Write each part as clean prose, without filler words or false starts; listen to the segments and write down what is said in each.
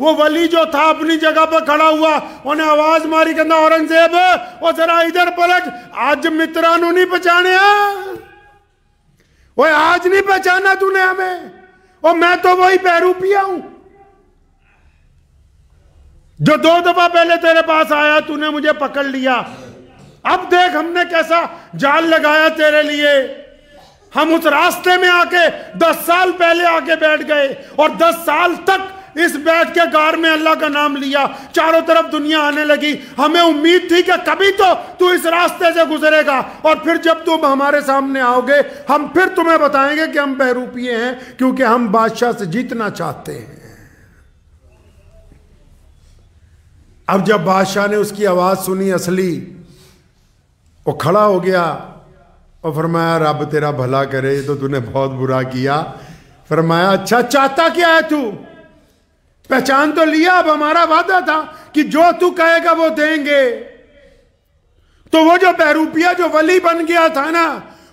वो वली जो था अपनी जगह पर खड़ा हुआ, उन्हें आवाज मारी, कहना औरंगजेब वो जरा इधर पलट, आज मित्रानु नहीं पहचाने, वो आज नहीं पहचाना तूने हमें, और मैं तो वही बहरूपिया हूं जो 2 दफा पहले तेरे पास आया, तूने मुझे पकड़ लिया। अब देख हमने कैसा जाल लगाया तेरे लिए। हम उस रास्ते में आके 10 साल पहले आके बैठ गए, और 10 साल तक इस बैठ के गार में अल्लाह का नाम लिया, चारों तरफ दुनिया आने लगी। हमें उम्मीद थी कि कभी तो तू इस रास्ते से गुजरेगा, और फिर जब तुम हमारे सामने आओगे हम फिर तुम्हें बताएंगे कि हम बहरूपिये हैं, क्योंकि हम बादशाह से जीतना चाहते हैं। अब जब बादशाह ने उसकी आवाज सुनी असली, वो खड़ा हो गया और फरमाया रब तेरा भला करे, तो तूने बहुत बुरा किया। फरमाया अच्छा चाहता क्या है तू, पहचान तो लिया, अब हमारा वादा था कि जो तू कहेगा वो देंगे। तो वो जो बहरूपिया जो वली बन गया था ना,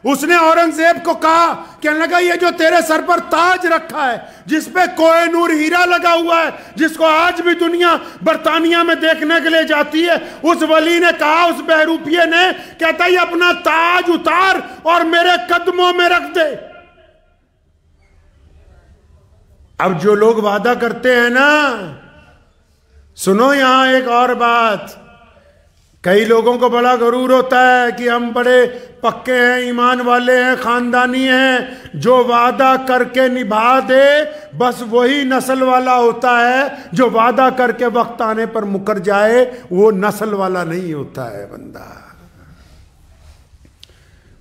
उसने औरंगजेब को कहा, कहने लगा ये जो तेरे सर पर ताज रखा है जिसपे कोहिनूर हीरा लगा हुआ है, जिसको आज भी दुनिया बर्तानिया में देखने के लिए जाती है, उस वली ने कहा, उस बहरूपिये ने, कहता ये अपना ताज उतार और मेरे कदमों में रख दे। अब जो लोग वादा करते हैं ना, सुनो यहां एक और बात, कई लोगों को बड़ा गरूर होता है कि हम बड़े पक्के हैं, ईमान वाले हैं, खानदानी हैं, जो वादा करके निभा दे बस वही नस्ल वाला होता है, जो वादा करके वक्त आने पर मुकर जाए वो नस्ल वाला नहीं होता है बंदा।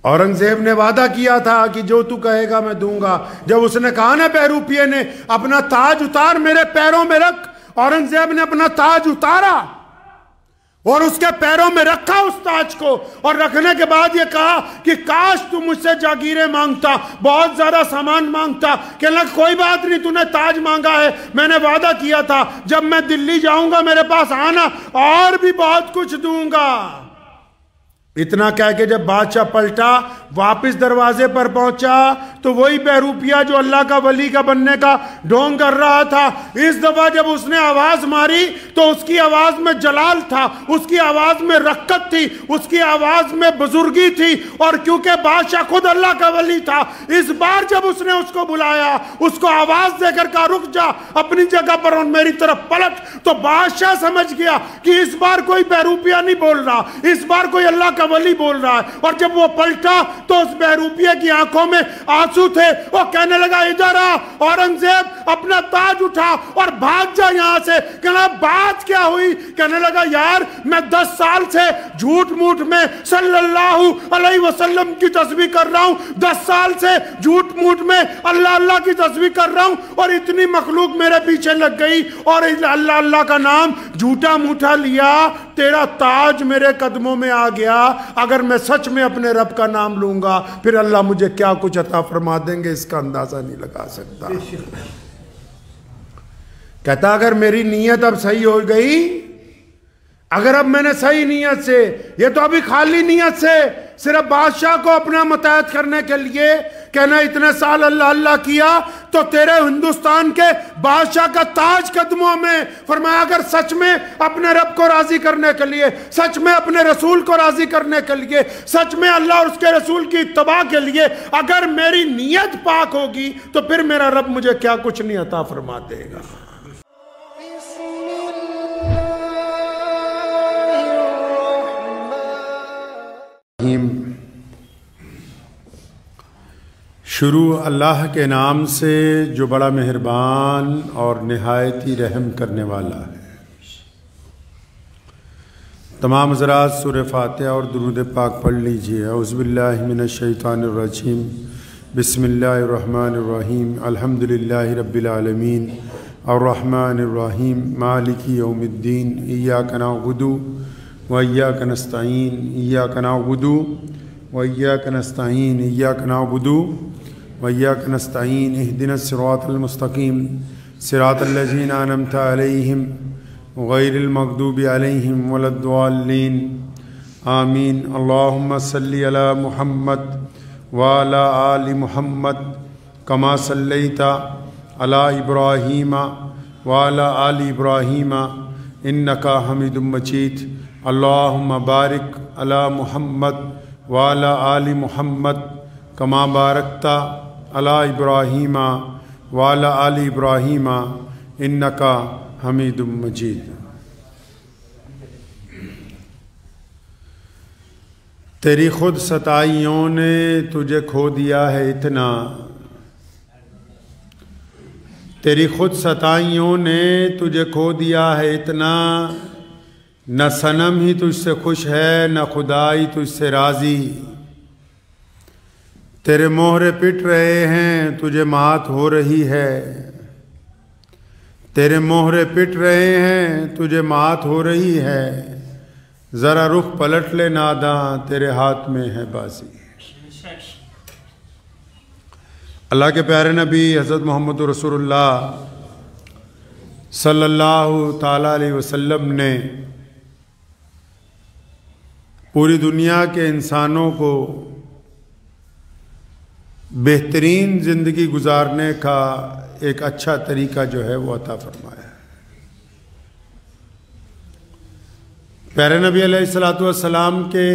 औरंगजेब ने वादा किया था कि जो तू कहेगा मैं दूंगा। जब उसने कहा ना बहरूपिये ने अपना ताज उतार मेरे पैरों में रख, औरंगजेब ने अपना ताज उतारा और उसके पैरों में रखा उस ताज को, और रखने के बाद ये कहा कि काश तू मुझसे जागीरें मांगता, बहुत ज्यादा सामान मांगता। कहने लगा कोई बात नहीं, तूने ताज मांगा है, मैंने वादा किया था जब मैं दिल्ली जाऊंगा मेरे पास आना और भी बहुत कुछ दूंगा। इतना कह के जब बादशाह पलटा, वापस दरवाजे पर पहुंचा, तो वही बहरूपिया जो अल्लाह का वली का बनने का ढोंग कर रहा था, इस दफा जब उसने आवाज मारी तो उसकी आवाज में जलाल था, उसकी आवाज में रक्कत थी, उसकी आवाज में बुजुर्गी थी, और क्योंकि बादशाह खुद अल्लाह का वली था, इस बार जब उसने उसको बुलाया, उसको आवाज देकर कहा रुक जा अपनी जगह पर और मेरी तरफ पलट, तो बादशाह समझ गया कि इस बार कोई बहरूपिया नहीं बोल रहा, इस बार कोई अल्लाह का वली बोल रहा है। और जब वो पलटा तो उस बहरूपिये की आंखों में आंसू थे, वो कहने लगा इधर आ औरंगजेब, अपना ताज उठा और भाग जा यहां से। कहना बात क्या हुई? कहने लगा यार मैं 10 साल से झूठ मूठ में सल्लल्लाहु अलैहि वसल्लम की तस्बीह कर रहा हूं, 10 साल से झूठ मूठ में अल्लाह अल्लाह की तस्बीह कर रहा हूं, और इतनी मखलूक मेरे पीछे लग गई और अल्लाह अल्लाह का नाम झूठा मूठा लिया, तेरा ताज मेरे कदमों में आ गया। अगर मैं सच में अपने रब का नाम लूंगा फिर अल्लाह मुझे क्या कुछ अता फरमा देंगे इसका अंदाजा नहीं लगा सकता। कहता अगर मेरी नीयत अब सही हो गई, अगर अब मैंने सही नीयत से, ये तो अभी खाली नीयत से सिर्फ बादशाह को अपना मुतहद करने के लिए कहना इतने साल अल्लाह अल्लाह किया, तो तेरे हिंदुस्तान के बादशाह का ताज कदमों में। फरमाया अगर सच में अपने रब को राजी करने के लिए, सच में अपने रसूल को राजी करने के लिए, सच में अल्लाह और उसके रसूल की इत्तबा के लिए अगर मेरी नीयत पाक होगी तो फिर मेरा रब मुझे क्या कुछ नहीं अता फरमा देगा। शुरू अल्लाह के नाम से जो बड़ा मेहरबान और निहायत ही रहम करने वाला है। तमाम हज़रात सूरह फातिहा और दुरूद पाक पढ़ लीजिए। औज़ुबिल्लाहि मिनश्शैतानिर्रजीम, बिस्मिल्लाहिर्रहमानिर्रहीम, अल्हम्दुलिल्लाहि रब्बिल आलमीन, अर्रहमानिर्रहीम, मालिकी यौमिद्दीन, इय्याका नअबुदु व इय्याका नस्तईन, इय्याका नअबुदु व इय्याका नस्तईन, इय्याका नअबुदु व इय्याका नस्तईन, इहदिनस सिरातल मुस्तकीम, सिरातल लज़ीना अनअमता अलैहिम गैरिल मग़दूबि अलैहिम वलद्दाल्लीन, आमीन। अल्लाहुम्मा सल्लि अला मुहम्मद व अला आलि मुहम्मद कमा सल्लैता अला इब्राहीम वाला आली इब्राहीम इन्नका हमीदुम मजीद। अल्लाहुम्मा बारिक अला मुहम्मद वाला आली मुहम्मद कमा बारकता अला इब्राहीम वाला आली इब्राहीम इन्नका हमीदुम मजीद। तेरी खुद सताइयों ने तुझे खो दिया है इतना, तेरी खुद सताइयों ने तुझे खो दिया है इतना, न सनम ही तुझसे खुश है न खुदाई तुझसे राज़ी। तेरे मोहरे पिट रहे हैं तुझे मात हो रही है, तेरे मोहरे पिट रहे हैं तुझे मात हो रही है। ज़रा रुख पलट ले नादां तेरे हाथ में है बाजी। अल्लाह के प्यारे नबी हज़रत मोहम्मद रसूलुल्लाह सल्लल्लाहु ताला अलैहि वसल्लम ने पूरी दुनिया के इंसानों को बेहतरीन ज़िंदगी गुजारने का एक अच्छा तरीका जो है वो अता फरमाया है। प्यारे नबी अलैहिस्सलातु वस्सलाम के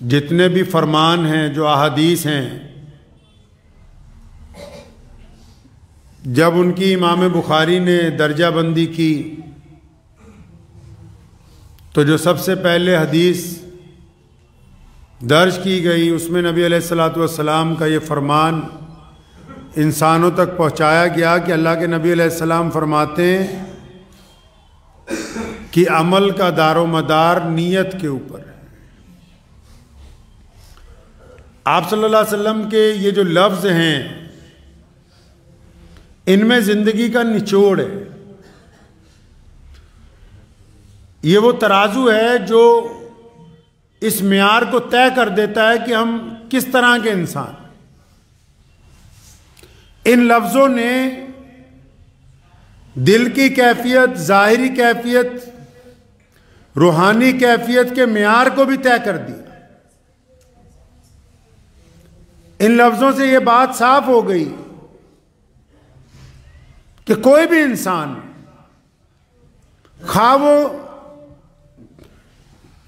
जितने भी फरमान हैं, जो अहादीस हैं, जब उनकी इमाम बुखारी ने दर्जा बंदी की तो जो सबसे पहले हदीस दर्ज की गई उसमें नबी अलैहिस्सलातु वस्सलाम का ये फरमान इंसानों तक पहुँचाया गया कि अल्लाह के नबी अलैहिस्सलाम फरमाते हैं कि अमल का दारो मदार नीयत के ऊपर है। आप सल्लल्लाहु अलैहि वसल्लम के ये जो लफ्ज़ हैं इनमें ज़िंदगी का निचोड़ है। ये वो तराजू है जो इस मियार को तय कर देता है कि हम किस तरह के इंसान। इन लफ्ज़ों ने दिल की कैफियत, ज़ाहिरी कैफियत, रूहानी कैफियत के मियार को भी तय कर दिया। इन लफ्ज़ों से ये बात साफ हो गई कि कोई भी इंसान, खा वो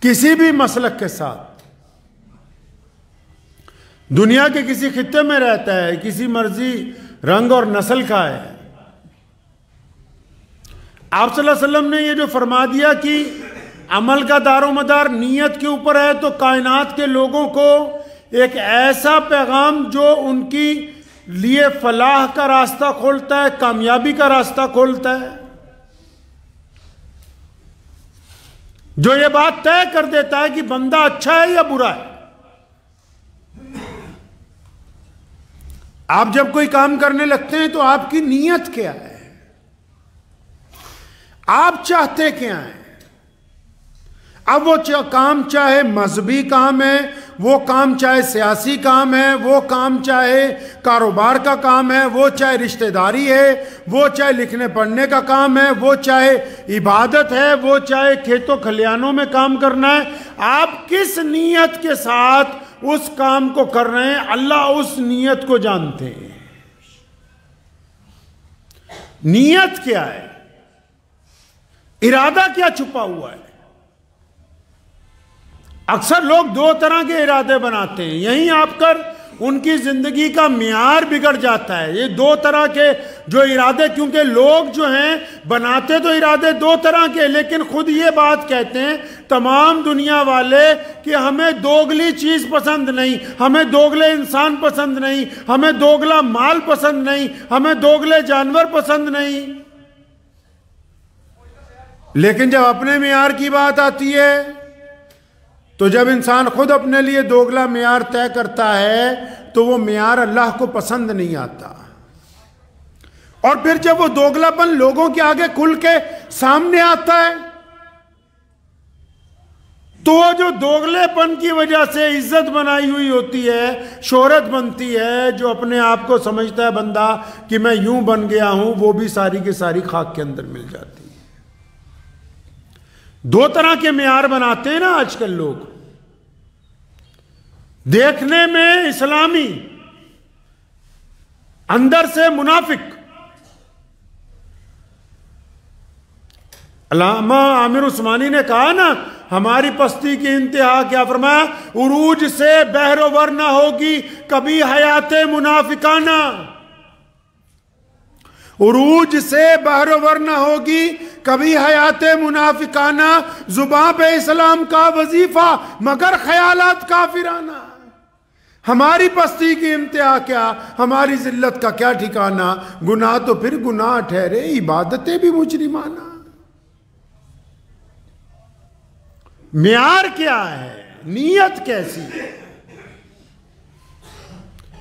किसी भी मसलक के साथ दुनिया के किसी खित्ते में रहता है, किसी मर्जी रंग और नस्ल का है, आप सल्लल्लाहु अलैहि वसल्लम ने ये जो फरमा दिया कि अमल का दारोमदार नीयत के ऊपर है, तो कायनात के लोगों को एक ऐसा पैगाम जो उनकी लिए फलाह का रास्ता खोलता है, कामयाबी का रास्ता खोलता है, जो ये बात तय कर देता है कि बंदा अच्छा है या बुरा है। आप जब कोई काम करने लगते हैं तो आपकी नीयत क्या है, आप चाहते क्या हैं। अब वो काम चाहे मजहबी काम है, वो काम चाहे सियासी काम है, वो काम चाहे कारोबार का काम है, वो चाहे रिश्तेदारी है, वो चाहे लिखने पढ़ने का काम है, वो चाहे इबादत है, वो चाहे खेतों खलियानों में काम करना है, आप किस नीयत के साथ उस काम को कर रहे हैं, अल्लाह उस नीयत को जानते हैं। नीयत क्या है, इरादा क्या छुपा हुआ है। अक्सर लोग दो तरह के इरादे बनाते हैं, यहीं आपकर उनकी जिंदगी का मियार बिगड़ जाता है। ये दो तरह के जो इरादे, क्योंकि लोग जो हैं बनाते तो इरादे दो तरह के, लेकिन खुद ये बात कहते हैं तमाम दुनिया वाले कि हमें दोगली चीज पसंद नहीं, हमें दोगले इंसान पसंद नहीं, हमें दोगला माल पसंद नहीं, हमें दोगले जानवर पसंद नहीं। लेकिन जब अपने मियार की बात आती है, तो जब इंसान खुद अपने लिए दोगला मियार तय करता है तो वो मियार अल्लाह को पसंद नहीं आता। और फिर जब वो दोगलापन लोगों के आगे खुल के सामने आता है, तो वो जो दोगलेपन की वजह से इज्जत बनाई हुई होती है, शोहरत बनती है, जो अपने आप को समझता है बंदा कि मैं यूं बन गया हूं, वो भी सारी की सारी खाक के अंदर मिल जाती है। दो तरह के मियार बनाते हैं ना आजकल लोग, देखने में इस्लामी, अंदर से मुनाफिक। अल्लामा आमिर उस्मानी ने कहा ना, हमारी पस्ती की इंतहा क्या फरमाया, उरूज से बहरोवर ना होगी कभी हयाते मुनाफिकाना। उरूज से बहरोवर ना होगी कभी हयाते मुनाफिकाना, जुबां पे इस्लाम का वजीफा मगर ख्यालात काफिराना। हमारी पस्ती की इम्तिहा क्या, हमारी जिल्लत का क्या ठिकाना, गुनाह तो फिर गुनाह ठहरे, इबादतें भी मुजरिमाना। म्यार क्या है, नीयत कैसी है।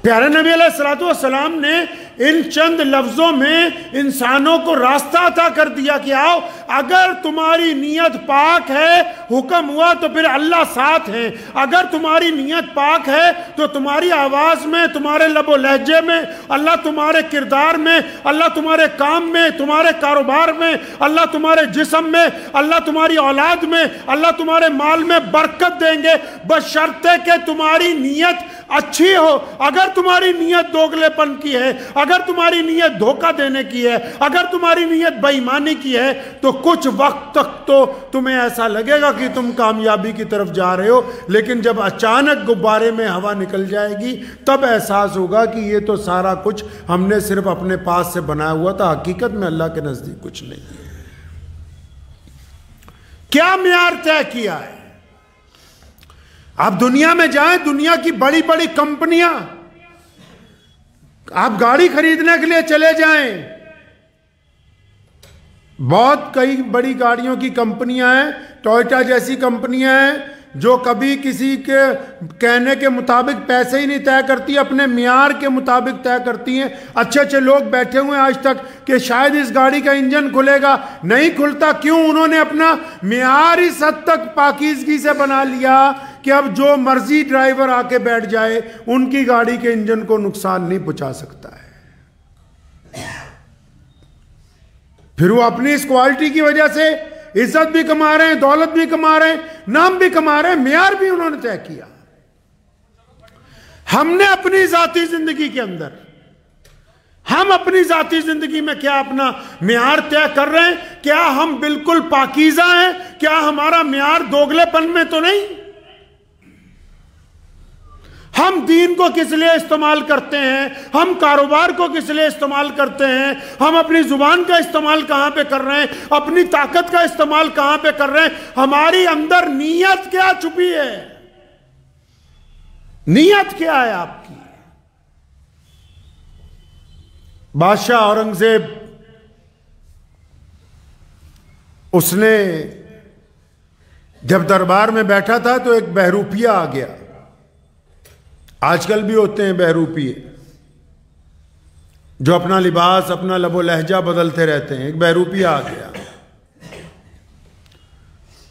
प्यारे नबी अलैहिस्सलातु वस्सलाम ने इन चंद लफ्जों में इंसानों को रास्ता अता कर दिया कि आओ, अगर तुम्हारी नीयत पाक है, हुक्म हुआ तो फिर अल्लाह साथ है। अगर तुम्हारी नीयत पाक है तो तुम्हारी आवाज में, तुम्हारे लबो लहजे में अल्लाह, तुम्हारे किरदार में अल्लाह, तुम्हारे काम में, तुम्हारे कारोबार में अल्लाह, तुम्हारे जिस्म में अल्लाह, तुम्हारी औलाद में अल्लाह, तुम्हारे माल में बरकत देंगे, बशर्ते कि तुम्हारी नीयत अच्छी हो। अगर तुम्हारी नीयत दोगलेपन की है, अगर तुम्हारी नीयत धोखा देने की है, अगर तुम्हारी नीयत बेईमानी की है, तो कुछ वक्त तक तो तुम्हें ऐसा लगेगा कि तुम कामयाबी की तरफ जा रहे हो, लेकिन जब अचानक गुब्बारे में हवा निकल जाएगी तब एहसास होगा कि ये तो सारा कुछ हमने सिर्फ अपने पास से बनाया हुआ था, हकीकत में अल्लाह के नजदीक कुछ नहीं है। क्या म्यार तय किया है? आप दुनिया में जाएं, दुनिया की बड़ी बड़ी कंपनियां, आप गाड़ी खरीदने के लिए चले जाएं, बहुत कई बड़ी गाड़ियों की कंपनियां हैं, टोयोटा जैसी कंपनियां हैं जो कभी किसी के कहने के मुताबिक पैसे ही नहीं तय करती, अपने म्यार के मुताबिक तय करती हैं। अच्छे अच्छे लोग बैठे हुए हैं आज तक कि शायद इस गाड़ी का इंजन खुलेगा, नहीं खुलता। क्यों? उन्होंने अपना म्यार इस हद तक पाकीज़गी से बना लिया कि अब जो मर्जी ड्राइवर आके बैठ जाए उनकी गाड़ी के इंजन को नुकसान नहीं पहुंचा सकता है। फिर वो अपनी इस क्वालिटी की वजह से इज्जत भी कमा रहे हैं, दौलत भी कमा रहे हैं, नाम भी कमा रहे हैं, म्यार भी उन्होंने तय किया। हमने अपनी जाती जिंदगी के अंदर, हम अपनी जाती जिंदगी में क्या अपना म्यार तय कर रहे हैं? क्या हम बिल्कुल पाकीज़ा हैं? क्या हमारा म्यार दोगलेपन में तो नहीं? हम दीन को किस लिए इस्तेमाल करते हैं? हम कारोबार को किस लिए इस्तेमाल करते हैं? हम अपनी जुबान का इस्तेमाल कहां पे कर रहे हैं? अपनी ताकत का इस्तेमाल कहां पे कर रहे हैं? हमारी अंदर नीयत क्या छुपी है? नीयत क्या है आपकी? बादशाह औरंगजेब, उसने जब दरबार में बैठा था तो एक बहरूपिया आ गया। आजकल भी होते हैं बहरूपिये जो अपना लिबास, अपना लबो लहजा बदलते रहते हैं। एक बहरूपिया आ गया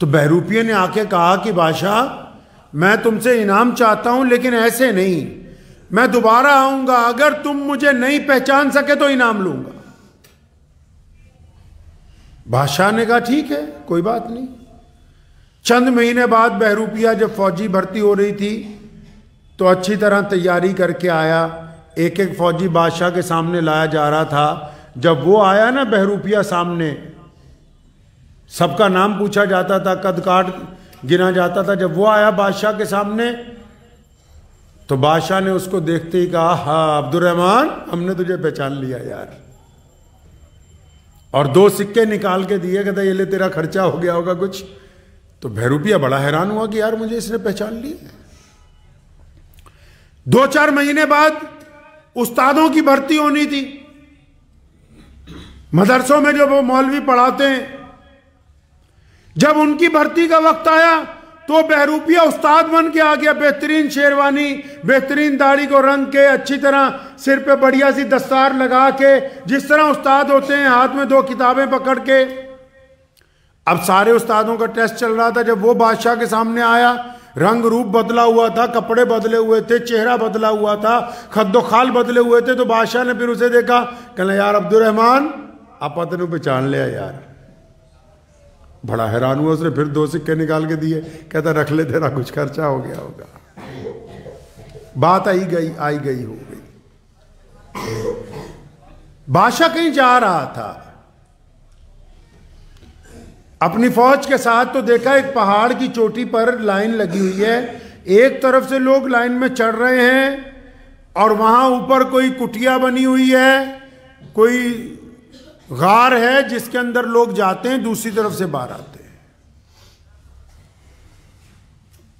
तो बहरूपिये ने आके कहा कि बादशाह, मैं तुमसे इनाम चाहता हूं, लेकिन ऐसे नहीं, मैं दोबारा आऊंगा, अगर तुम मुझे नहीं पहचान सके तो इनाम लूंगा। बादशाह ने कहा ठीक है, कोई बात नहीं। चंद महीने बाद बहरूपिया जब फौजी भर्ती हो रही थी तो अच्छी तरह तैयारी करके आया। एक एक फौजी बादशाह के सामने लाया जा रहा था। जब वो आया ना बहरूपिया सामने, सबका नाम पूछा जाता था, कद काठ गिना जाता था। जब वो आया बादशाह के सामने तो बादशाह ने उसको देखते ही कहा, हाँ अब्दुर्रहमान, हमने तुझे पहचान लिया यार। और 2 सिक्के निकाल के दिए, कहता ये ले तेरा खर्चा हो गया होगा कुछ। तो बहरूपिया बड़ा हैरान हुआ कि यार मुझे इसने पहचान लिया। 2-4 महीने बाद उस्तादों की भर्ती होनी थी। मदरसों में जो वो मौलवी पढ़ाते हैं, जब उनकी भर्ती का वक्त आया तो बहरूपिया उस्ताद बन के आ गया। बेहतरीन शेरवानी, बेहतरीन दाढ़ी को रंग के, अच्छी तरह सिर पे बढ़िया सी दस्तार लगा के, जिस तरह उस्ताद होते हैं, हाथ में 2 किताबें पकड़ के। अब सारे उस्तादों का टेस्ट चल रहा था। जब वो बादशाह के सामने आया, रंग रूप बदला हुआ था, कपड़े बदले हुए थे, चेहरा बदला हुआ था, खद्दो खाल बदले हुए थे। तो बादशाह ने फिर उसे देखा, कहना यार अब्दुर्रहमान, आप तेन पहचान लिया यार। बड़ा हैरान हुआ। उसने फिर 2 सिक्के निकाल के दिए, कहता रख ले, तेरा कुछ खर्चा हो गया होगा। बात आई गई हो गई। बादशाह कहीं जा रहा था, अपनी फौज के साथ तो देखा एक पहाड़ की चोटी पर लाइन लगी हुई है, एक तरफ से लोग लाइन में चढ़ रहे हैं और वहां ऊपर कोई कुटिया बनी हुई है, कोई गार है जिसके अंदर लोग जाते हैं, दूसरी तरफ से बाहर आते हैं।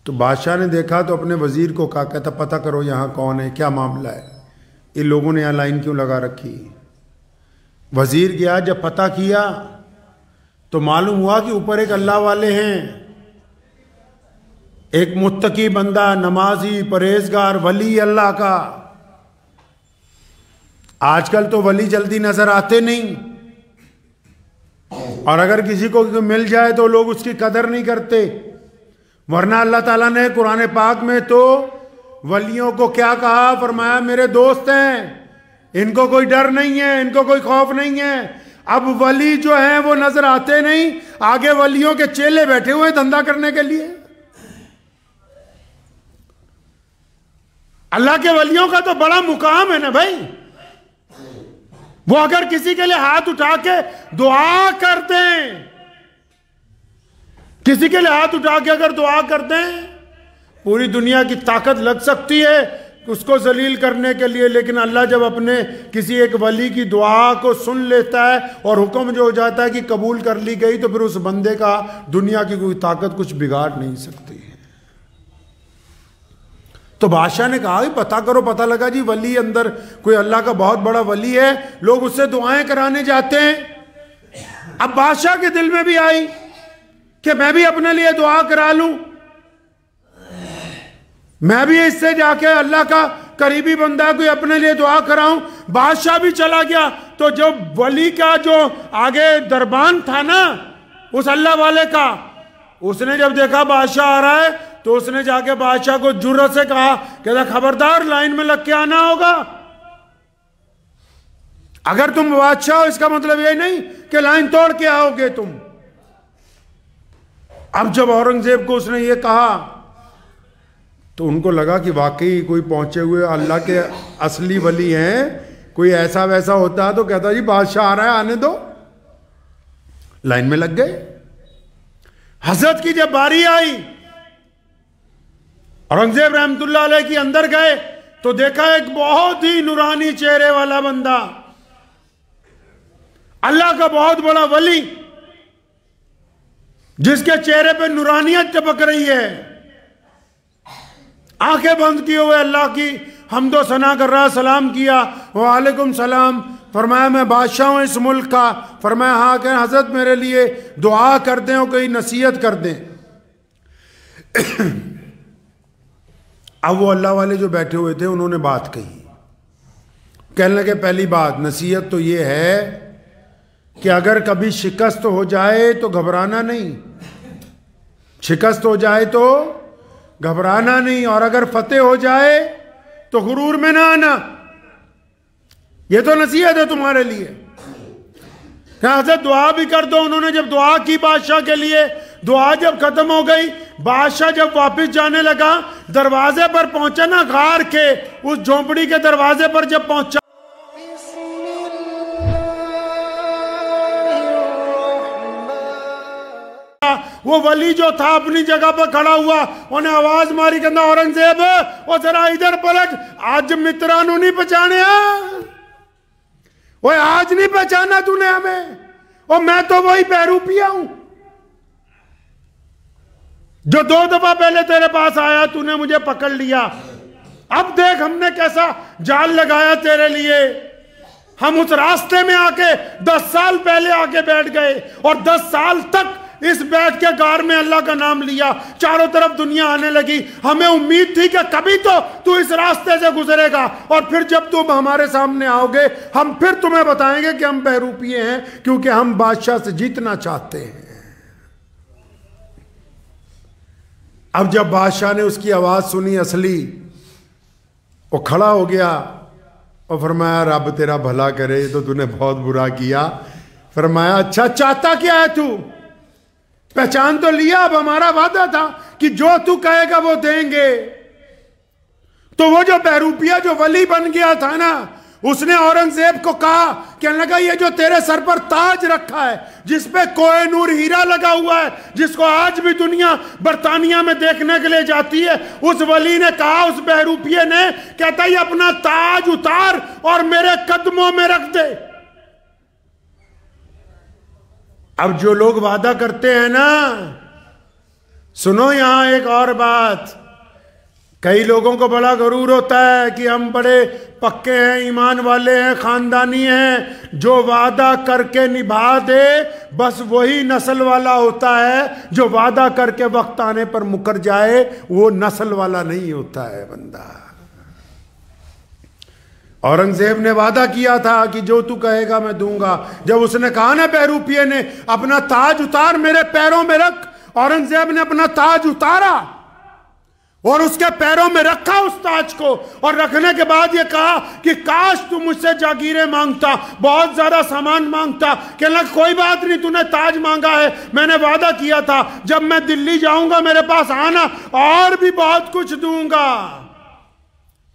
तो बादशाह ने देखा तो अपने वजीर को कहा, कहता पता करो यहां कौन है, क्या मामला है, ये लोगों ने यहां लाइन क्यों लगा रखी। वजीर गया, जब पता किया तो मालूम हुआ कि ऊपर एक अल्लाह वाले हैं, एक मुत्तकी बंदा, नमाजी, परहेजगार, वली अल्लाह का। आजकल तो वली जल्दी नजर आते नहीं, और अगर किसी को मिल जाए तो लोग उसकी कदर नहीं करते। वरना अल्लाह ताला ने कुरान पाक में तो वलियों को क्या कहा, फरमाया मेरे दोस्त हैं, इनको कोई डर नहीं है, इनको कोई खौफ नहीं है। अब वली जो है वो नजर आते नहीं, आगे वलियों के चेले बैठे हुए धंधा करने के लिए। अल्लाह के वलियों का तो बड़ा मुकाम है ना भाई, वो अगर किसी के लिए हाथ उठा के दुआ कर दें, किसी के लिए हाथ उठा के अगर दुआ कर दें, पूरी दुनिया की ताकत लग सकती है उसको जलील करने के लिए, लेकिन अल्लाह जब अपने किसी एक वली की दुआ को सुन लेता है और हुक्म जो हो जाता है कि कबूल कर ली गई, तो फिर उस बंदे का दुनिया की कोई ताकत कुछ बिगाड़ नहीं सकती है। तो बादशाह ने कहा पता करो, पता लगा जी वली अंदर कोई अल्लाह का बहुत बड़ा वली है, लोग उससे दुआएं कराने जाते हैं। अब बादशाह के दिल में भी आई कि मैं भी अपने लिए दुआ करा लूं, मैं भी इससे जाके अल्लाह का करीबी बंदा कोई अपने लिए दुआ कराऊं। बादशाह भी चला गया, तो जो वली का जो आगे दरबान था ना उस अल्लाह वाले का, उसने जब देखा बादशाह आ रहा है तो उसने जाके बादशाह को जुर्रत से कहा, कहता खबरदार लाइन में लग के आना होगा, अगर तुम बादशाह हो इसका मतलब ये नहीं कि लाइन तोड़ के आओगे तुम। अब जब औरंगजेब को उसने ये कहा तो उनको लगा कि वाकई कोई पहुंचे हुए अल्लाह के असली वली हैं, कोई ऐसा वैसा होता तो कहता जी बादशाह आ रहा है आने दो। लाइन में लग गए। हजरत की जब बारी आई, औरंगजेब रहमतुल्लाह अलैह के अंदर गए तो देखा एक बहुत ही नूरानी चेहरे वाला बंदा, अल्लाह का बहुत बड़ा वली, जिसके चेहरे पे नूरानियत टपक रही है, आंखें बंद किए हुए अल्लाह की हमदो सना कर रहा, सलाम किया, वालेकुम सलाम। फरमाया मैं बादशाह हूं इस मुल्क का। फरमाया हाँ, कहें हजरत मेरे लिए दुआ कर दें और कोई नसीहत कर दें। अब वो अल्लाह वाले जो बैठे हुए थे उन्होंने बात कही, कहने लगे पहली बात नसीहत तो ये है कि अगर कभी शिकस्त हो जाए तो घबराना नहीं, शिकस्त हो जाए तो घबराना नहीं, और अगर फतेह हो जाए तो गुरूर में ना आना। ये तो नसीहत है तुम्हारे लिए। क्या हजरत दुआ भी कर दो। उन्होंने जब दुआ की बादशाह के लिए, दुआ जब खत्म हो गई, बादशाह जब वापस जाने लगा, दरवाजे पर पहुंचा ना, गार के उस झोंपड़ी के दरवाजे पर जब पहुंचा, वो वली जो था अपनी जगह पर खड़ा हुआ, उन्हें आवाज मारी, कहना औरंगजेब वो जरा इधर पलट, आज मित्रानु नहीं पहचाने, वो आज नहीं पहचाना तूने हमें, और मैं तो वही बहरूपिया हूं जो 2 दफा पहले तेरे पास आया, तूने मुझे पकड़ लिया। अब देख हमने कैसा जाल लगाया तेरे लिए। हम उस रास्ते में आके 10 साल पहले आके बैठ गए, और 10 साल तक इस बैठ के गार में अल्लाह का नाम लिया, चारों तरफ दुनिया आने लगी। हमें उम्मीद थी कि कभी तो तू इस रास्ते से गुजरेगा, और फिर जब तुम हमारे सामने आओगे हम फिर तुम्हें बताएंगे कि हम बहरूपिये हैं, क्योंकि हम बादशाह से जीतना चाहते हैं। अब जब बादशाह ने उसकी आवाज सुनी असली, वो खड़ा हो गया और फरमाया रब तेरा भला करे, तो तूने बहुत बुरा किया। फरमाया अच्छा चाहता क्या है तू, पहचान तो लिया, अब हमारा वादा था कि जो तू कहेगा वो देंगे। तो वो जो बहरूपिया जो वली बन गया था ना, उसने औरंगजेब को कहा, कहने लगा ये जो तेरे सर पर ताज रखा है जिस पे कोहिनूर हीरा लगा हुआ है, जिसको आज भी दुनिया बर्तानिया में देखने के लिए जाती है, उस वली ने कहा, उस बहरूपिये ने, कहता ये अपना ताज उतार और मेरे कदमों में रख दे। अब जो लोग वादा करते हैं ना, सुनो यहां एक और बात, कई लोगों को बड़ा गरूर होता है कि हम बड़े पक्के हैं, ईमान वाले हैं, खानदानी हैं, जो वादा करके निभा दे बस वही नस्ल वाला होता है, जो वादा करके वक्त आने पर मुकर जाए वो नस्ल वाला नहीं होता है बंदा। औरंगजेब ने वादा किया था कि जो तू कहेगा मैं दूंगा। जब उसने कहा ना बहरूपिये ने, अपना ताज उतार मेरे पैरों में रख, औरंगजेब ने अपना ताज उतारा और उसके पैरों में रखा उस ताज को, और रखने के बाद ये कहा कि काश तू मुझसे जागीरें मांगता, बहुत ज्यादा सामान मांगता। कहना कोई बात नहीं, तूने ताज मांगा है, मैंने वादा किया था जब मैं दिल्ली जाऊंगा मेरे पास आना, और भी बहुत कुछ दूंगा।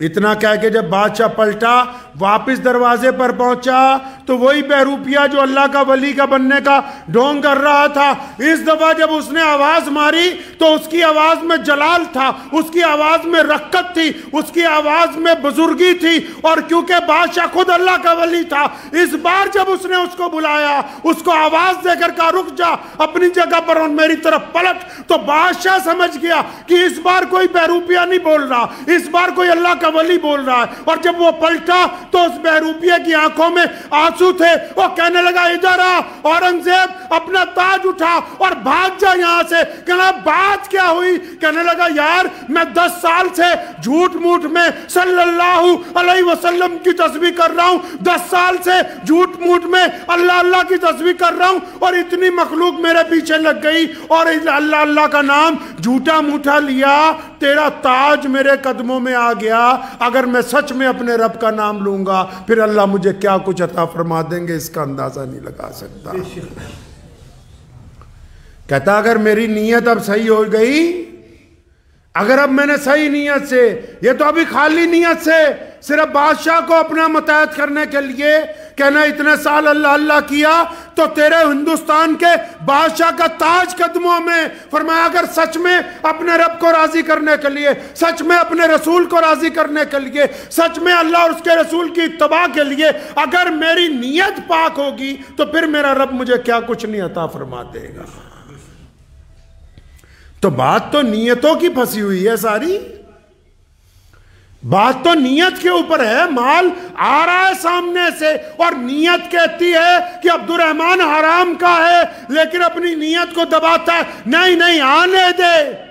इतना कह के जब बादशाह पलटा, वापस दरवाजे पर पहुंचा तो वही बहरूपिया जो अल्लाह का वली का बनने का ढोंग कर रहा था, इस दफा जब उसने आवाज मारी तो उसकी आवाज में जलाल था, उसकी आवाज में रक्कत थी, उसकी आवाज में बुजुर्गी थी, और क्योंकि बादशाह खुद अल्लाह का वली था, इस बार जब उसने उसको बुलाया, उसको आवाज देकर कहा रुक जा अपनी जगह पर और मेरी तरफ पलट, तो बादशाह समझ गया कि इस बार कोई बहरूपिया नहीं बोल रहा, इस बार कोई अल्लाह का वली बोल रहा है। और जब वो पलटा तो उस बहरूपिये की आंखों में आंसू थे, वो कहने लगा इधर आ औरंगजेब, अपना ताज उठा और भाग जा यहां से। कहना बात क्या हुई? कहने लगा यार मैं 10 साल से झूठ मूठ में सल्लल्लाहु अलैहि वसल्लम की तस्बीह कर रहा हूं, 10 साल से झूठ मूठ में अल्लाह अल्लाह की तस्बीह कर रहा हूं, और इतनी मखलूक मेरे पीछे लग गई और अल्लाह अल्लाह का नाम झूठा मूठा लिया, तेरा ताज मेरे कदमों में आ गया। अगर मैं सच में अपने रब का नाम लूंगा फिर अल्लाह मुझे क्या कुछ अता फरमा देंगे इसका अंदाजा नहीं लगा सकता। कहता अगर मेरी नीयत अब सही हो गई, अगर अब मैंने सही नीयत से, ये तो अभी खाली नीयत से सिर्फ बादशाह को अपना मुतहद करने के लिए कहना इतने साल अल्लाह अल्लाह किया, तो तेरे हिंदुस्तान के बादशाह का ताज कदमों में। फरमाया अगर सच में अपने रब को राजी करने के लिए, सच में अपने रसूल को राजी करने के लिए, सच में अल्लाह और उसके रसूल की इत्तबा के लिए अगर मेरी नीयत पाक होगी तो फिर मेरा रब मुझे क्या कुछ नहीं अता फरमा देगा। तो बात तो नीयतों की फंसी हुई है सारी, बात तो नीयत के ऊपर है। माल आ रहा है सामने से और नीयत कहती है कि अब्दुर्रहमान हराम का है, लेकिन अपनी नीयत को दबाता है, नहीं नहीं आने दे।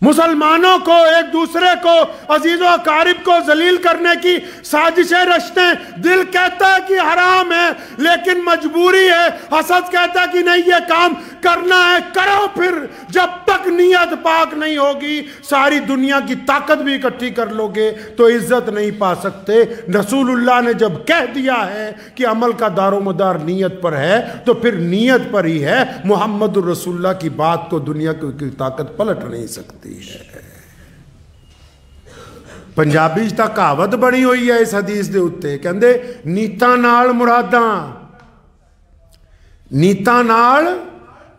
मुसलमानों को, एक दूसरे को, अजीजों अकारिब को जलील करने की साजिशें रचते हैं। दिल कहता है कि हराम है लेकिन मजबूरी है, हसद कहता है कि नहीं ये काम करना है, करो। फिर जब तक नीयत पाक नहीं होगी सारी दुनिया की ताकत भी इकट्ठी कर लोगे तो इज्जत नहीं पा सकते। रसूलुल्लाह ने जब कह दिया है कि अमल का दारोमदार नीयत पर है तो फिर नीयत पर ही है। मुहम्मदुर रसूलुल्लाह की बात को दुनिया की ताकत पलट नहीं सकती है। पंजाबी तक कहावत बनी हुई है इस हदीस के उत्ते, कहंदे नीतां नाल मुरादां, नीतां नाल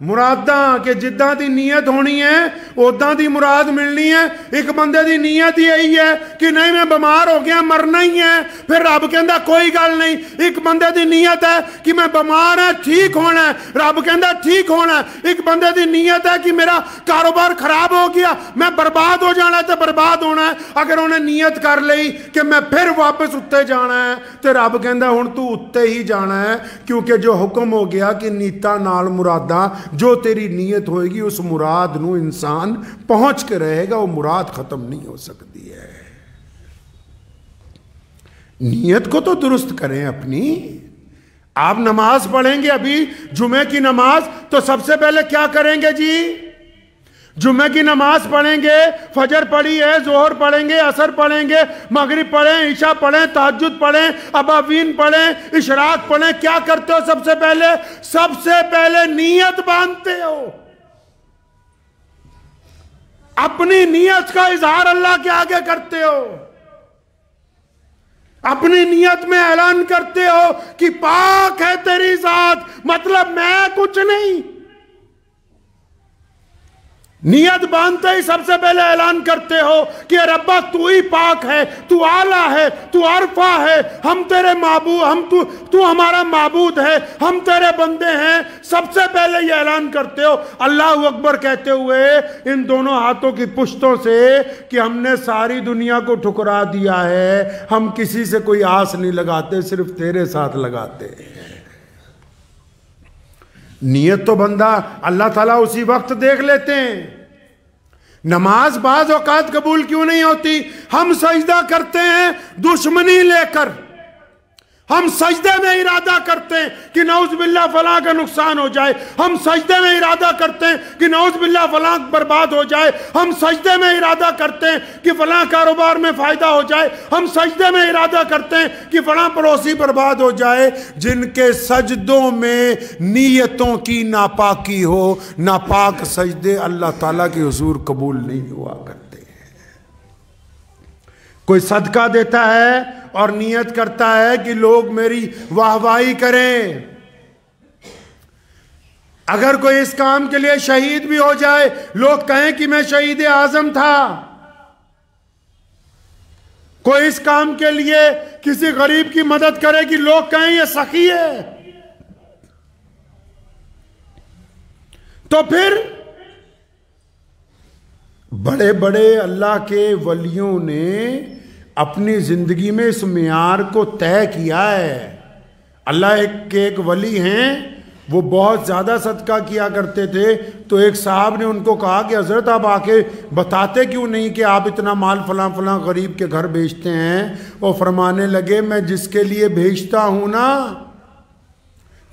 मुरादां, कि जिद्दां दी नीयत होनी है उदां दी मुराद मिलनी है। एक बंदे दी नीयत ही यही है कि नहीं मैं बीमार हो गया मरना ही है, फिर रब कहंदा कोई गल नहीं। एक बंदे दी नीयत है कि मैं बीमार है ठीक होना है, रब कहंदा ठीक होना है। एक बंदे दी नीयत है कि मेरा कारोबार खराब हो गया मैं बर्बाद हो जाना है तो बर्बाद होना है। अगर उन्हें नीयत कर ली कि मैं फिर वापस उत्ते जाना है तो रब कहंदा हुण तू उत्ते ही जाना है, क्योंकि जो हुक्म हो गया कि नीतां नाल मुरादां, जो तेरी नीयत होएगी उस मुराद नू इंसान पहुंच के रहेगा, वो मुराद खत्म नहीं हो सकती है। नीयत को तो दुरुस्त करें अपनी। आप नमाज पढ़ेंगे अभी जुमे की नमाज, तो सबसे पहले क्या करेंगे जी? जुम्मे की नमाज पढ़ेंगे, फजर पढ़ी है, जोहर पढ़ेंगे, असर पढ़ेंगे, मगरिब पढ़ें, ईशा पढ़ें, तहज्जुद पढ़ें, अबावीन पढ़ें, इशराक पढ़ें। क्या करते हो सबसे पहले? सबसे पहले नीयत बांधते हो, अपनी नीयत का इजहार अल्लाह के आगे करते हो। अपनी नियत में ऐलान करते हो कि पाक है तेरी जात, मतलब मैं कुछ नहीं। नियत बांधते ही सबसे पहले ऐलान करते हो कि रब्बा तू ही पाक है, तू आला है, तू अरफा है, हम तेरे माबूद, तू हमारा माबूद है, हम तेरे बंदे हैं। सबसे पहले ये ऐलान करते हो अल्लाह अकबर कहते हुए इन दोनों हाथों की पुश्तों से कि हमने सारी दुनिया को ठुकरा दिया है, हम किसी से कोई आस नहीं लगाते, सिर्फ तेरे साथ लगाते हैं। नियत तो बंदा अल्लाह ताला उसी वक्त देख लेते हैं। नमाज बाज औकात कबूल क्यों नहीं होती? हम सजदा करते हैं दुश्मनी लेकर, हम सजदे में इरादा करते हैं कि नौज बिल्लाह फलां का नुकसान हो जाए, हम सजदे में इरादा करते हैं कि नौज बिल्लाह फलां बर्बाद हो जाए, हम सजदे में इरादा करते हैं कि फलां कारोबार में फायदा हो जाए, हम सजदे में इरादा करते हैं कि फलां पड़ोसी बर्बाद हो जाए। जिनके सजदों में नीयतों की नापाकी हो, नापाक सजदे अल्लाह ताला के हुजूर कबूल नहीं हुआ करते। कोई सदका देता है और नियत करता है कि लोग मेरी वाहवाही करें, अगर कोई इस काम के लिए शहीद भी हो जाए, लोग कहें कि मैं शहीद आजम था। कोई इस काम के लिए किसी गरीब की मदद करे कि लोग कहें ये सखी है, तो फिर बड़े बड़े अल्लाह के वलियों ने अपनी जिंदगी में इस मियार को तय किया है। अल्लाह के एक वली हैं, वो बहुत ज़्यादा सदका किया करते थे। तो एक साहब ने उनको कहा कि हज़रत आप आके बताते क्यों नहीं कि आप इतना माल फलां फलां गरीब के घर भेजते हैं। वो फरमाने लगे मैं जिसके लिए भेजता हूँ ना,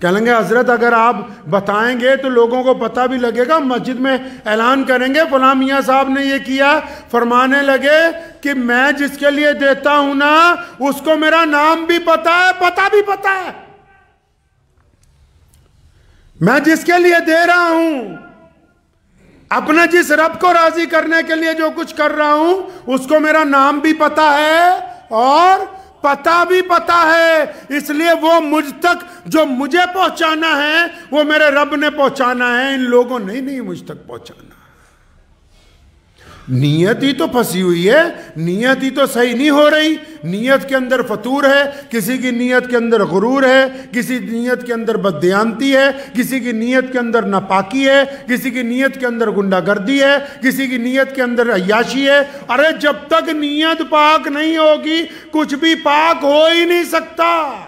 कहेंगे हजरत अगर आप बताएंगे तो लोगों को पता भी लगेगा, मस्जिद में ऐलान करेंगे फलां मियाँ साहब ने ये किया। फरमाने लगे कि मैं जिसके लिए देता हूं ना उसको मेरा नाम भी पता है, पता भी पता है। मैं जिसके लिए दे रहा हूं, अपने जिस रब को राजी करने के लिए जो कुछ कर रहा हूं, उसको मेरा नाम भी पता है और पता भी पता है। इसलिए वो मुझ तक जो मुझे पहुंचाना है वो मेरे रब ने पहुंचाना है, इन लोगों ने नहीं मुझ तक पहुंचाना। नियत ही तो फंसी हुई है, नियत ही तो सही नहीं हो रही। नियत के अंदर फतूर है, किसी की नियत के अंदर गुरूर है, किसी नियत के अंदर बददियानती है, किसी की नियत के अंदर नापाकी है, किसी की नियत के अंदर गुंडागर्दी है, किसी की नियत के अंदर अय्याशी है। अरे जब तक नियत पाक नहीं होगी कुछ भी पाक हो ही नहीं सकता।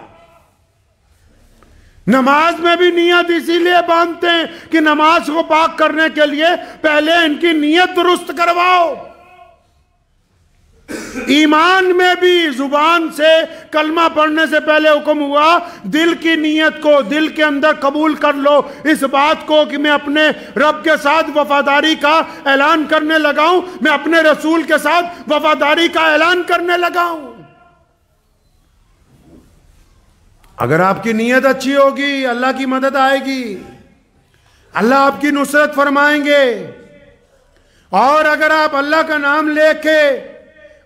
नमाज में भी नियत इसीलिए बांधते हैं कि नमाज को पाक करने के लिए पहले इनकी नियत दुरुस्त करवाओ। ईमान में भी जुबान से कलमा पढ़ने से पहले हुक्म हुआ दिल की नियत को दिल के अंदर कबूल कर लो, इस बात को कि मैं अपने रब के साथ वफादारी का ऐलान करने लगा हूं, मैं अपने रसूल के साथ वफादारी का ऐलान करने लगा हूं। अगर आपकी नीयत अच्छी होगी अल्लाह की मदद आएगी, अल्लाह आपकी नुसरत फरमाएंगे। और अगर आप अल्लाह का नाम लेके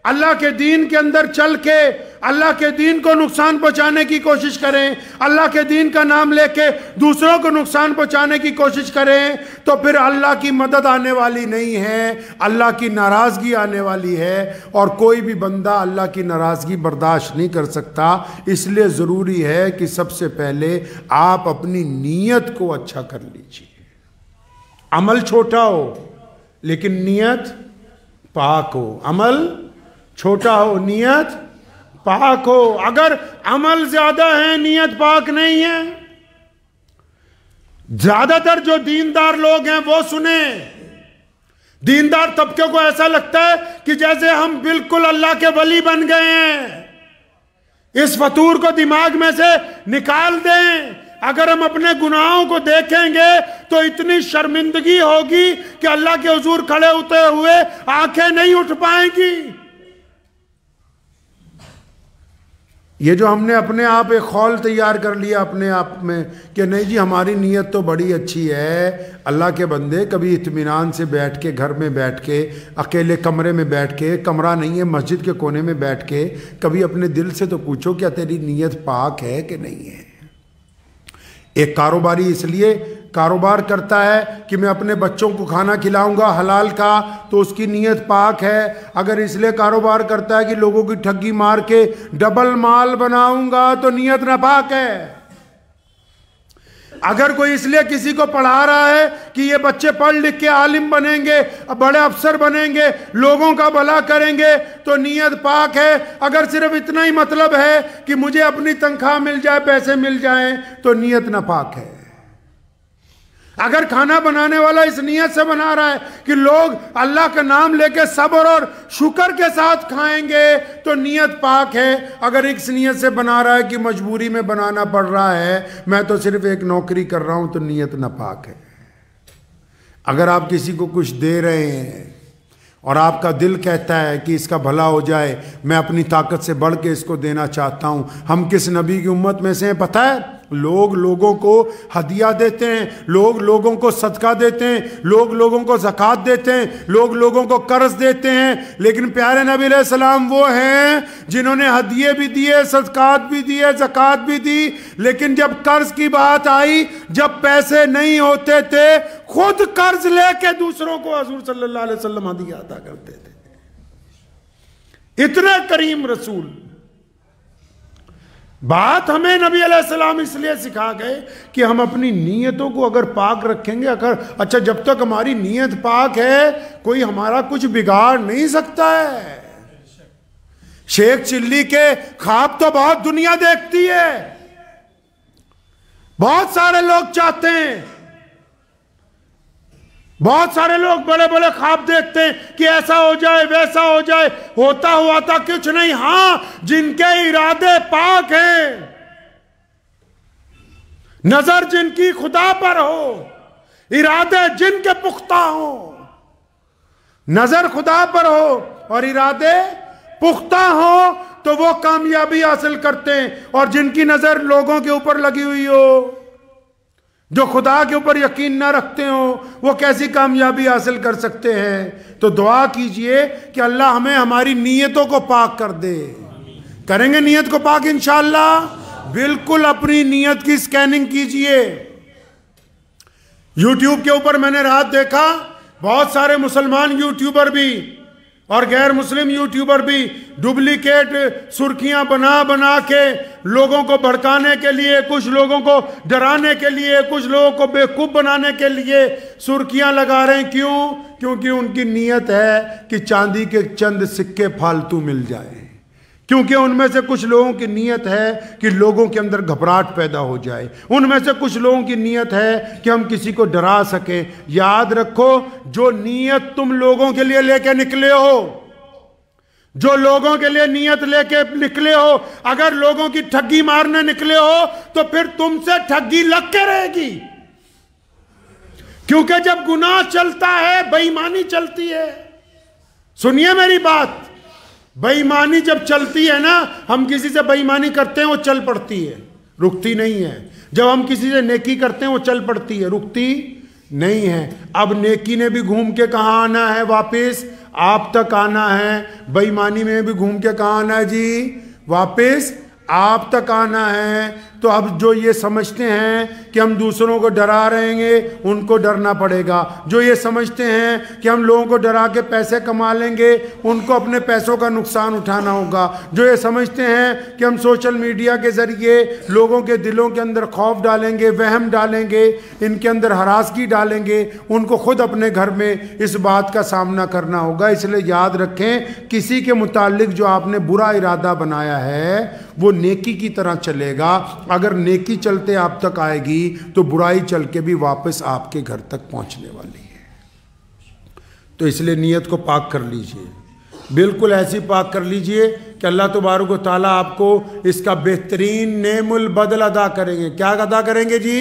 अल्लाह के दीन के अंदर चल के अल्लाह के दीन को नुकसान पहुंचाने की कोशिश करें, अल्लाह के दीन का नाम लेके दूसरों को नुकसान पहुंचाने की कोशिश करें, तो फिर अल्लाह की मदद आने वाली नहीं है, अल्लाह की नाराज़गी आने वाली है। और कोई भी बंदा अल्लाह की नाराज़गी बर्दाश्त नहीं कर सकता। इसलिए ज़रूरी है कि सबसे पहले आप अपनी नीयत को अच्छा कर लीजिए। अमल छोटा हो लेकिन नीयत पाक हो, अमल छोटा हो नीयत पाक हो। अगर अमल ज्यादा है नीयत पाक नहीं है। ज्यादातर जो दीनदार लोग हैं वो सुने, दीनदार तबके को ऐसा लगता है कि जैसे हम बिल्कुल अल्लाह के वली बन गए हैं। इस फतूर को दिमाग में से निकाल दें। अगर हम अपने गुनाहों को देखेंगे तो इतनी शर्मिंदगी होगी कि अल्लाह के हुजूर खड़े होते हुए आंखें नहीं उठ पाएंगी। ये जो हमने अपने आप एक खौल तैयार कर लिया अपने आप में कि नहीं जी हमारी नीयत तो बड़ी अच्छी है, अल्लाह के बंदे कभी इत्मीनान से बैठ के, घर में बैठ के, अकेले कमरे में बैठ के, कमरा नहीं है मस्जिद के कोने में बैठ के, कभी अपने दिल से तो पूछो क्या तेरी नीयत पाक है कि नहीं है। एक कारोबारी इसलिए कारोबार करता है कि मैं अपने बच्चों को खाना खिलाऊंगा हलाल का, तो उसकी नीयत पाक है। अगर इसलिए कारोबार करता है कि लोगों की ठगी मार के डबल माल बनाऊंगा, तो नीयत नापाक है। अगर कोई इसलिए किसी को पढ़ा रहा है कि ये बच्चे पढ़ लिख के आलिम बनेंगे, बड़े अफसर बनेंगे, लोगों का भला करेंगे, तो नीयत पाक है। अगर सिर्फ इतना ही मतलब है कि मुझे अपनी तनख्वाह मिल जाए, पैसे मिल जाएं, तो नीयत नापाक है। अगर खाना बनाने वाला इस नीयत से बना रहा है कि लोग अल्लाह का नाम लेके सब्र और शुक्र के साथ खाएंगे, तो नीयत पाक है। अगर इस नीयत से बना रहा है कि मजबूरी में बनाना पड़ रहा है, मैं तो सिर्फ एक नौकरी कर रहा हूं, तो नीयत नापाक है। अगर आप किसी को कुछ दे रहे हैं और आपका दिल कहता है कि इसका भला हो जाए, मैं अपनी ताकत से बढ़ के इसको देना चाहता हूं। हम किस नबी की उम्मत में से हैं पता है? लोग लोगों को हदिया देते हैं, लोग लोगों को सदका देते हैं, लोग लोगों को ज़कात देते हैं, लोग लोगों को कर्ज देते हैं, लेकिन प्यारे नबी अलैहिस्सलाम वो हैं जिन्होंने हदिये भी दिए, सदकात भी दिए, ज़कात भी दी, लेकिन जब कर्ज की बात आई, जब पैसे नहीं होते थे, खुद कर्ज लेके दूसरों को हुजूर सल्लल्लाहु अलैहि वसल्लम हदिया अदा करते थे। इतने करीम रसूल। बात हमें नबी अलैहिस्सलाम इसलिए सिखा गए कि हम अपनी नीयतों को अगर पाक रखेंगे, अगर अच्छा जब तक हमारी नीयत पाक है, कोई हमारा कुछ बिगाड़ नहीं सकता है। शेख चिल्ली के ख्वाब तो बहुत दुनिया देखती है, बहुत सारे लोग चाहते हैं, बहुत सारे लोग बड़े बड़े ख्वाब देखते हैं कि ऐसा हो जाए, वैसा हो जाए, होता हुआ था कुछ नहीं। हां, जिनके इरादे पाक हैं, नजर जिनकी खुदा पर हो, इरादे जिनके पुख्ता हो, नजर खुदा पर हो और इरादे पुख्ता हो, तो वो कामयाबी हासिल करते हैं। और जिनकी नजर लोगों के ऊपर लगी हुई हो, जो खुदा के ऊपर यकीन ना रखते हो, वो कैसी कामयाबी हासिल कर सकते हैं। तो दुआ कीजिए कि अल्लाह हमें हमारी नीयतों को पाक कर दे। करेंगे नीयत को पाक इंशाअल्लाह। बिल्कुल अपनी नीयत की स्कैनिंग कीजिए। यूट्यूब के ऊपर मैंने रात देखा, बहुत सारे मुसलमान यूट्यूबर भी और गैर मुस्लिम यूट्यूबर भी डुप्लीकेट सुर्खियां बना बना के लोगों को भड़काने के लिए, कुछ लोगों को डराने के लिए, कुछ लोगों को बेवकूफ़ बनाने के लिए सुर्खियां लगा रहे हैं। क्यों? क्योंकि उनकी नीयत है कि चांदी के चंद सिक्के फालतू मिल जाए, क्योंकि उनमें से कुछ लोगों की नीयत है कि लोगों के अंदर घबराहट पैदा हो जाए, उनमें से कुछ लोगों की नीयत है कि हम किसी को डरा सकें। याद रखो, जो नीयत तुम लोगों के लिए लेके निकले हो, जो लोगों के लिए नीयत लेके निकले हो, अगर लोगों की ठगी मारने निकले हो, तो फिर तुमसे ठगी लग के रहेगी। क्योंकि जब गुनाह चलता है, बेईमानी चलती है। सुनिए मेरी बात, बेईमानी जब चलती है ना, हम किसी से बेईमानी करते हैं, वो चल पड़ती है, रुकती नहीं है। जब हम किसी से नेकी करते हैं, वो चल पड़ती है, रुकती नहीं है। अब नेकी ने भी घूम के कहाँ आना है? वापस आप तक आना है। बेईमानी में भी घूम के कहाँ आना है जी? वापस आप तक आना है। तो अब जो ये समझते हैं कि हम दूसरों को डरा रहेंगे, उनको डरना पड़ेगा। जो ये समझते हैं कि हम लोगों को डरा के पैसे कमा लेंगे, उनको अपने पैसों का नुकसान उठाना होगा। जो ये समझते हैं कि हम सोशल मीडिया के ज़रिए लोगों के दिलों के अंदर खौफ डालेंगे, वहम डालेंगे, इनके अंदर हरासगी डालेंगे, उनको खुद अपने घर में इस बात का सामना करना होगा। इसलिए याद रखें, किसी के मुतालिक जो आपने बुरा इरादा बनाया है, वो नेकी की तरह चलेगा। अगर नेकी चलते आप तक आएगी, तो बुराई चल के भी वापस आपके घर तक पहुंचने वाली है। तो इसलिए नीयत को पाक कर लीजिए, बिल्कुल ऐसी पाक कर लीजिए कि अल्लाह तबारक व तआला आपको इसका बेहतरीन नेमुल बदल अदा करेंगे। क्या अदा करेंगे जी?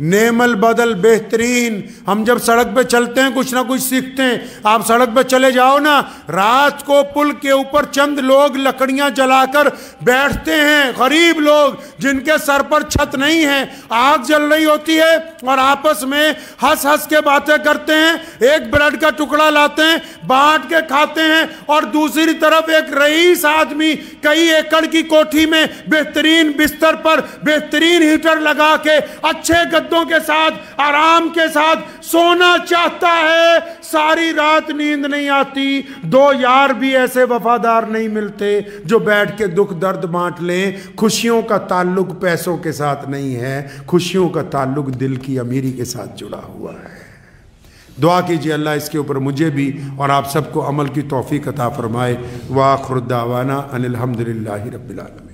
नेमल बदल बेहतरीन। हम जब सड़क पे चलते हैं कुछ ना कुछ सीखते हैं। आप सड़क पे चले जाओ ना, रात को पुल के ऊपर चंद लोग लकड़ियां जलाकर बैठते हैं, गरीब लोग जिनके सर पर छत नहीं है, आग जल रही होती है और आपस में हंस हंस के बातें करते हैं। एक ब्रेड का टुकड़ा लाते हैं, बांट के खाते हैं, और दूसरी तरफ एक रईस आदमी कई एकड़ की कोठी में बेहतरीन बिस्तर पर बेहतरीन हीटर लगा के अच्छे गद्दों के साथ आराम के साथ सोना चाहता है। सारी रात नींद नहीं आती। दो यार भी ऐसे वफादार नहीं मिलते जो बैठ के दुख दर्द बांट लें। खुशियों का ताल्लुक पैसों के साथ नहीं है, खुशियों का ताल्लुक दिल की अमीरी के साथ जुड़ा हुआ है। दुआ कीजिए अल्लाह इसके ऊपर मुझे भी और आप सबको अमल की तौफीक अता फरमाए। व आखिर दावाना अनिल हम्दुलिल्लाहि रब्बिल आलमीन।